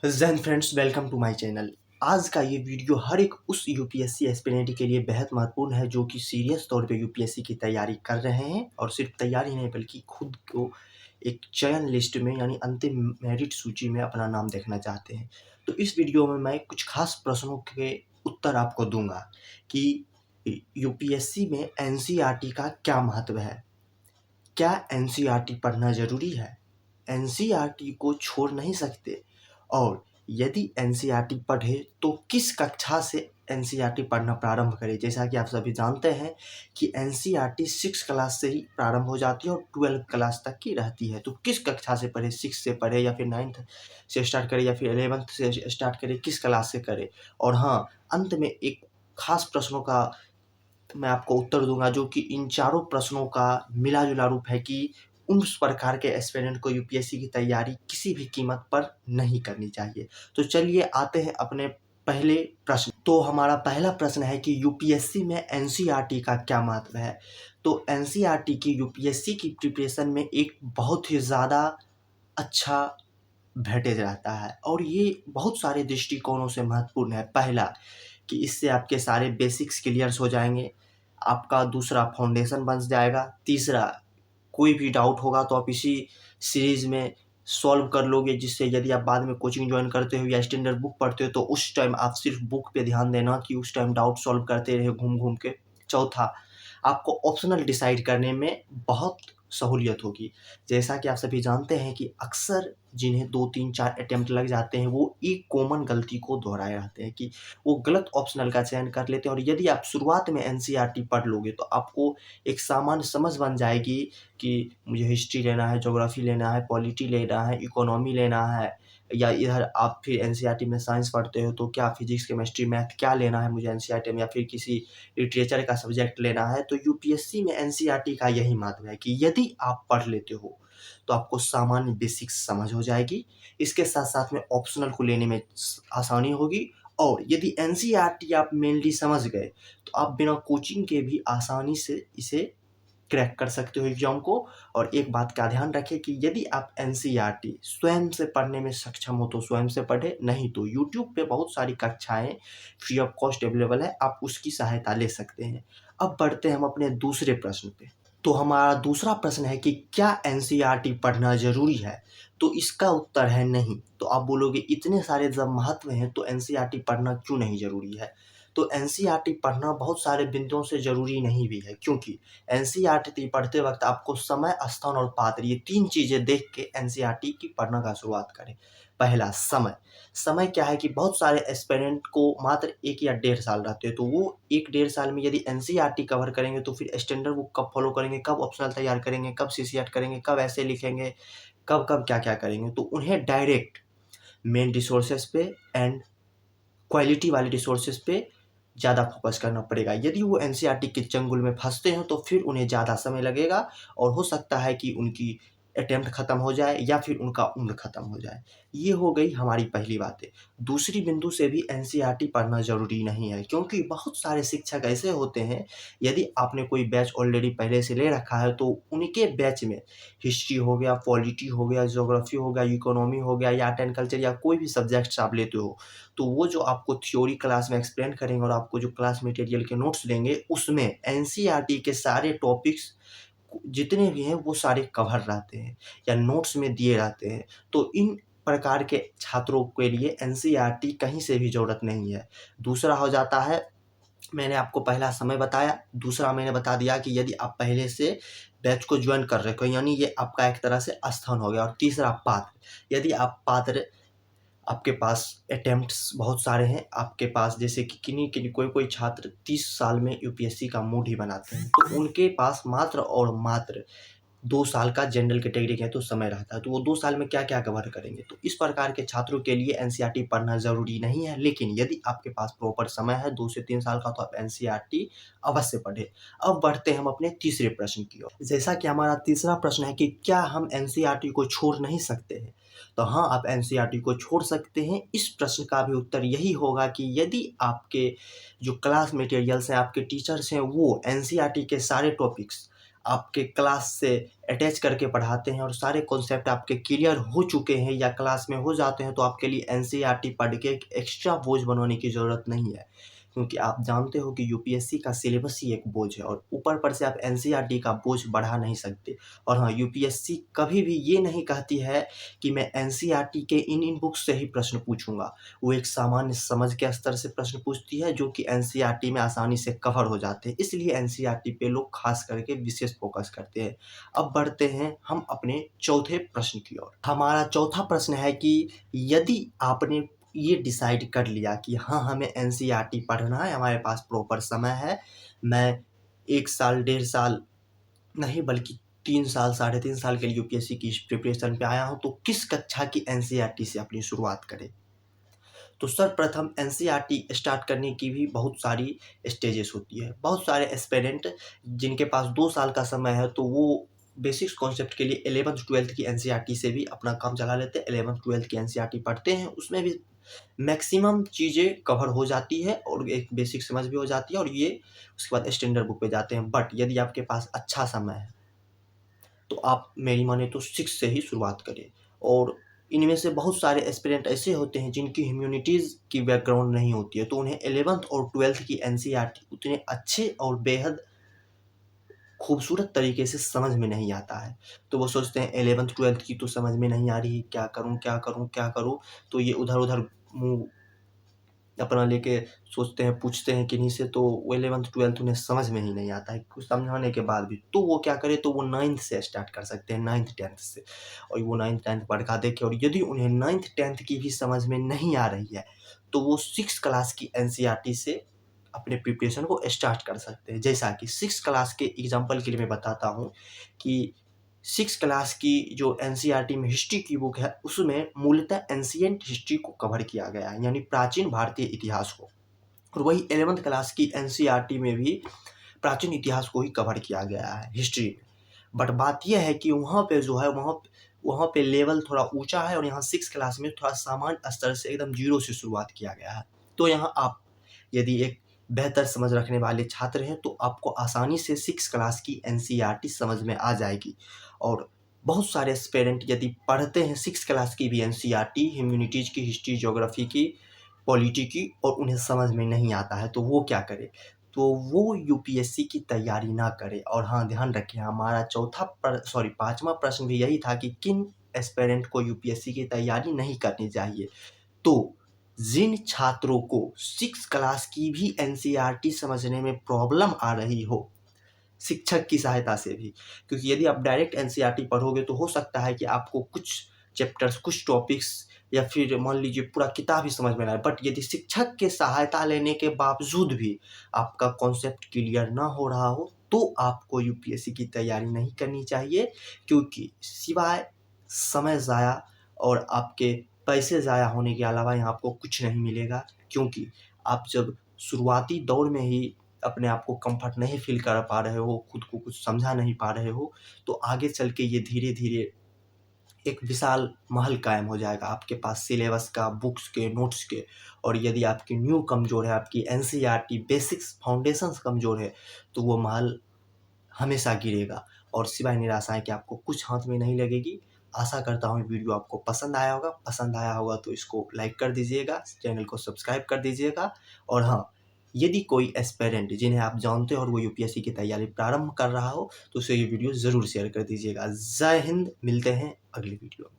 Jain friends, welcome to my channel. आज का ये वीडियो हर एक उस यूपीएससी एस्पिरेंट के लिए बेहद महत्वपूर्ण है जो कि सीरियस तौर पे यूपीएससी की तैयारी कर रहे हैं और सिर्फ तैयारी नहीं बल्कि खुद को एक चयन लिस्ट में यानी अंतिम मेरिट सूची में अपना नाम देखना चाहते हैं। तो इस वीडियो में मैं कुछ खास प्रश्नों के उत्तर आपको दूंगा कि यूपीएससी में एनसीईआरटी का क्या महत्व है, क्या एनसीईआरटी पढ़ना ज़रूरी है, एनसीईआरटी को छोड़ नहीं सकते, और यदि एनसीईआरटी पढ़े तो किस कक्षा से एनसीईआरटी पढ़ना प्रारंभ करें। जैसा कि आप सभी जानते हैं कि एनसीईआरटी 6 क्लास से ही प्रारंभ हो जाती है और 12 क्लास तक की रहती है। तो किस कक्षा से पढ़े, 6 से पढ़े या फिर 9th से स्टार्ट करें या फिर 11th से स्टार्ट करें, किस क्लास से करें। और हाँ, अंत में एक खास प्रश्नों का मैं आपको उत्तर दूंगा जो कि इन चारों प्रश्नों का मिला जुला रूप है कि उस प्रकार के एस्पिरेंट को यूपीएससी की तैयारी किसी भी कीमत पर नहीं करनी चाहिए। तो चलिए आते हैं अपने पहले प्रश्न। तो हमारा पहला प्रश्न है कि यूपीएससी में एनसीईआरटी का क्या महत्व है। तो एनसीईआरटी की यूपीएससी की प्रिपरेशन में एक बहुत ही ज़्यादा अच्छा वेटेज रहता है और ये बहुत सारे दृष्टिकोणों से महत्वपूर्ण है। पहला कि इससे आपके सारे बेसिक्स क्लियर्स हो जाएंगे, आपका दूसरा फाउंडेशन बन जाएगा, तीसरा कोई भी डाउट होगा तो आप इसी सीरीज में सॉल्व कर लोगे, जिससे यदि आप बाद में कोचिंग ज्वाइन करते हो या स्टैंडर्ड बुक पढ़ते हो तो उस टाइम आप सिर्फ बुक पे ध्यान देना कि उस टाइम डाउट सॉल्व करते रहे घूम घूम के। चौथा, आपको ऑप्शनल डिसाइड करने में बहुत सहूलियत होगी। जैसा कि आप सभी जानते हैं कि अक्सर जिन्हें 2, 3, 4 अटेम्प्ट लग जाते हैं वो एक कॉमन गलती को दोहराए रहते हैं कि वो गलत ऑप्शनल का चयन कर लेते हैं। और यदि आप शुरुआत में एनसीईआरटी पढ़ लोगे तो आपको एक सामान्य समझ बन जाएगी कि मुझे हिस्ट्री लेना है, ज्योग्राफी लेना है, पॉलिटी लेना है, इकोनॉमी लेना है, या इधर आप फिर एनसीईआरटी में साइंस पढ़ते हो तो क्या फिजिक्स, केमिस्ट्री, मैथ क्या लेना है मुझे एनसीईआरटी में, या फिर किसी लिटरेचर का सब्जेक्ट लेना है। तो यूपीएससी में एनसीईआरटी का यही महत्व है कि यदि आप पढ़ लेते हो तो आपको सामान्य बेसिक्स समझ हो जाएगी, इसके साथ साथ में ऑप्शनल को लेने में आसानी होगी। और यदि एनसीईआरटी आप मेनली समझ गए तो आप बिना कोचिंग के भी आसानी से इसे क्रैक कर सकते हो एग्जाम को। और एक बात का ध्यान रखें कि यदि आप एनसीईआरटी स्वयं से पढ़ने में सक्षम हो तो स्वयं से पढ़े, नहीं तो यूट्यूब पे बहुत सारी कक्षाएं फ्री ऑफ कॉस्ट अवेलेबल है, आप उसकी सहायता ले सकते हैं। अब बढ़ते हैं हम अपने दूसरे प्रश्न पे। तो हमारा दूसरा प्रश्न है कि क्या एनसीईआरटी पढ़ना जरूरी है। तो इसका उत्तर है नहीं। तो आप बोलोगे इतने सारे जब महत्व हैं तो एनसीईआरटी पढ़ना क्यों नहीं जरूरी है। तो एनसीईआरटी पढ़ना बहुत सारे बिंदुओं से जरूरी नहीं भी है, क्योंकि एनसीईआरटी पढ़ते वक्त आपको समय, स्थान और पात्र ये 3 चीजें देख के एनसीईआरटी की पढ़ना का शुरुआत करें। पहला, समय। समय क्या है कि बहुत सारे एस्पिरेंट को मात्र 1 या 1.5 साल रहते हैं, तो वो 1-1.5 साल में यदि एनसीईआरटी कवर करेंगे तो फिर स्टैंडर्ड बुक कब फॉलो करेंगे, कब ऑप्शनल तैयार करेंगे, कब सीसीएट करेंगे, कब ऐसे लिखेंगे, कब कब क्या क्या करेंगे। तो उन्हें डायरेक्ट मेन रिसोर्सेज पे एंड क्वालिटी वाले रिसोर्सेज पे ज़्यादा फोकस करना पड़ेगा। यदि वो एनसीईआरटी के चंगुल में फंसते हैं तो फिर उन्हें ज़्यादा समय लगेगा और हो सकता है कि उनकी अटेम्प्ट खत्म हो जाए या फिर उनका उम्र खत्म हो जाए। ये हो गई हमारी पहली बातें। दूसरी बिंदु से भी एनसीईआरटी पढ़ना ज़रूरी नहीं है, क्योंकि बहुत सारे शिक्षक ऐसे होते हैं, यदि आपने कोई बैच ऑलरेडी पहले से ले रखा है तो उनके बैच में हिस्ट्री हो गया, पॉलिटी हो गया, ज्योग्राफी हो गया, इकोनॉमी हो गया या आर्ट एंड कल्चर या कोई भी सब्जेक्ट्स आप लेते हो, तो वो जो आपको थ्योरी क्लास में एक्सप्लेन करेंगे और आपको जो क्लास मटेरियल के नोट्स देंगे उसमें एनसीईआरटी के सारे टॉपिक्स जितने भी हैं वो सारे कवर रहते हैं या नोट्स में दिए रहते हैं। तो इन प्रकार के छात्रों के लिए एनसीईआरटी कहीं से भी ज़रूरत नहीं है। दूसरा हो जाता है, मैंने आपको पहला समय बताया, दूसरा मैंने बता दिया कि यदि आप पहले से बैच को ज्वाइन कर रहे हो यानी ये आपका एक तरह से स्थान हो गया। और तीसरा, पात्र। यदि आप पात्र, आपके पास अटेम्प्ट्स बहुत सारे हैं, आपके पास जैसे कि किन्हीं कोई छात्र 30 साल में यूपीएससी का मूड ही बनाते हैं, तो उनके पास मात्र और मात्र 2 साल का जनरल कैटेगरी के तो समय रहता है, तो वो 2 साल में क्या-क्या कवर करेंगे। तो इस प्रकार के छात्रों के लिए एनसीईआरटी पढ़ना ज़रूरी नहीं है, लेकिन यदि आपके पास प्रॉपर समय है 2 से 3 साल का तो आप एनसीईआरटी अवश्य पढ़ें। अब बढ़ते हैं हम अपने तीसरे प्रश्न की ओर। जैसा कि हमारा तीसरा प्रश्न है कि क्या हम एनसीईआरटी को छोड़ नहीं सकते हैं? तो हाँ, आप एनसीईआरटी को छोड़ सकते हैं। इस प्रश्न का भी उत्तर यही होगा कि यदि आपके जो क्लास मटेरियल्स हैं, आपके टीचर्स हैं, वो एनसीईआरटी के सारे टॉपिक्स आपके क्लास से अटैच करके पढ़ाते हैं और सारे कॉन्सेप्ट आपके क्लियर हो चुके हैं या क्लास में हो जाते हैं, तो आपके लिए एनसीईआरटी पढ़ के एक एक्स्ट्रा बोझ बनवाने की ज़रूरत नहीं है, क्योंकि आप जानते हो कि यूपीएससी का सिलेबस ही एक बोझ है और ऊपर पर से आप एनसीईआरटी का बोझ बढ़ा नहीं सकते। और हाँ, यूपीएससी कभी भी ये नहीं कहती है कि मैं एनसीईआरटी के इन बुक्स से ही प्रश्न पूछूंगा। वो एक सामान्य समझ के स्तर से प्रश्न पूछती है, जो कि एनसीईआरटी में आसानी से कवर हो जाते हैं, इसलिए एनसीईआरटी पे लोग खास करके विशेष फोकस करते हैं। अब बढ़ते हैं हम अपने चौथे प्रश्न की ओर। हमारा चौथा प्रश्न है कि यदि आपने ये डिसाइड कर लिया कि हाँ, हमें एनसीईआरटी पढ़ना है, हमारे पास प्रॉपर समय है, मैं 1 साल 1.5 साल नहीं बल्कि 3 साल 3.5 साल के लिए यूपीएससी की प्रिपरेशन पे आया हूँ, तो किस कक्षा की एनसीईआरटी से अपनी शुरुआत करें? तो सर्वप्रथम एनसीईआरटी स्टार्ट करने की भी बहुत सारी स्टेजेस होती है। बहुत सारे एस्पिरेंट जिनके पास 2 साल का समय है, तो वो बेसिक्स कॉन्सेप्ट के लिए 11th-12th की एनसीईआरटी से भी अपना काम चला लेते हैं। 11th-12th की एनसीईआरटी पढ़ते हैं, उसमें भी मैक्सिमम चीज़ें कवर हो जाती है और एक बेसिक समझ भी हो जाती है और ये उसके बाद स्टैंडर्ड बुक पे जाते हैं। बट यदि आपके पास अच्छा समय है, तो आप मेरी माने तो 6 से ही शुरुआत करें। और इनमें से बहुत सारे एस्पिरेंट ऐसे होते हैं जिनकी ह्यूमैनिटीज़ की बैकग्राउंड नहीं होती है, तो उन्हें 11th और 12th की एनसीईआरटी उतने अच्छे और बेहद खूबसूरत तरीके से समझ में नहीं आता है। तो वो सोचते हैं 11th-12th की तो समझ में नहीं आ रही, क्या करूँ, क्या करूँ, क्या करूँ? तो ये उधर-उधर मुँह अपना लेके सोचते हैं, पूछते हैं किन्हीं से, तो वो 11th-12th उन्हें समझ में ही नहीं आता है, कुछ समझाने के बाद भी। तो वो क्या करें, तो वो 9th से स्टार्ट कर सकते हैं, 9th-10th से। और वो 9th-10th पढ़ देखें और यदि उन्हें 9th-10th की भी समझ में नहीं आ रही है, तो वो 6th क्लास की एनसीईआरटी से अपने प्रिपरेशन को स्टार्ट कर सकते हैं। जैसा कि 6th क्लास के एग्ज़ाम्पल के लिए मैं बताता हूँ कि 6th क्लास की जो एनसीईआरटी में हिस्ट्री की बुक है, उसमें मूलतः एंशिएंट हिस्ट्री को कवर किया गया है, यानी प्राचीन भारतीय इतिहास को। और वही 11th क्लास की एनसीईआरटी में भी प्राचीन इतिहास को ही कवर किया गया है हिस्ट्री में। बट बात ये है कि वहाँ पे जो है, वहाँ पे लेवल थोड़ा ऊँचा है और यहाँ 6th क्लास में थोड़ा सामान्य स्तर से एकदम ज़ीरो से शुरुआत किया गया है। तो यहाँ आप यदि एक बेहतर समझ रखने वाले छात्र हैं, तो आपको आसानी से 6th क्लास की एनसीईआरटी समझ में आ जाएगी। और बहुत सारे एस्पिरेंट यदि पढ़ते हैं 6th क्लास की भी एनसीईआरटी, ह्यूमैनिटीज़ की, हिस्ट्री, ज्योग्राफी की, पॉलिटी की, और उन्हें समझ में नहीं आता है, तो वो क्या करें? तो वो यूपीएससी की तैयारी ना करें। और हाँ, ध्यान रखें, हमारा 5वां प्रश्न भी यही था कि किन एस्पिरेंट को यूपीएससी की तैयारी नहीं करनी चाहिए। तो जिन छात्रों को 6th क्लास की भी एनसीईआरटी समझने में प्रॉब्लम आ रही हो, शिक्षक की सहायता से भी, क्योंकि यदि आप डायरेक्ट एनसीईआरटी पढ़ोगे तो हो सकता है कि आपको कुछ चैप्टर्स, कुछ टॉपिक्स या फिर मान लीजिए पूरा किताब ही समझ में ना आए। बट यदि शिक्षक की सहायता लेने के बावजूद भी आपका कॉन्सेप्ट क्लियर ना हो रहा हो, तो आपको यूपीएससी की तैयारी नहीं करनी चाहिए, क्योंकि सिवाय समय ज़ाया और आपके पैसे ज़ाया होने के अलावा यहाँ आपको कुछ नहीं मिलेगा। क्योंकि आप जब शुरुआती दौर में ही अपने आप को कंफर्ट नहीं फ़ील कर पा रहे हो, खुद को कुछ समझा नहीं पा रहे हो, तो आगे चल के ये धीरे-धीरे एक विशाल महल कायम हो जाएगा आपके पास सिलेबस का, बुक्स के, नोट्स के। और यदि आपकी न्यू कमज़ोर है, आपकी एनसीईआरटी बेसिक्स फाउंडेशंस कमज़ोर है, तो वो महल हमेशा गिरेगा और सिवाय निराशाएँ के आपको कुछ हाथ में नहीं लगेगी। आशा करता हूँ वीडियो आपको पसंद आया होगा तो इसको लाइक कर दीजिएगा, चैनल को सब्सक्राइब कर दीजिएगा। और हाँ, यदि कोई एस्पिरेंट जिन्हें आप जानते हो और वो यूपीएससी की तैयारी प्रारंभ कर रहा हो, तो उसे ये वीडियो ज़रूर शेयर कर दीजिएगा। जय हिंद, मिलते हैं अगली वीडियो में।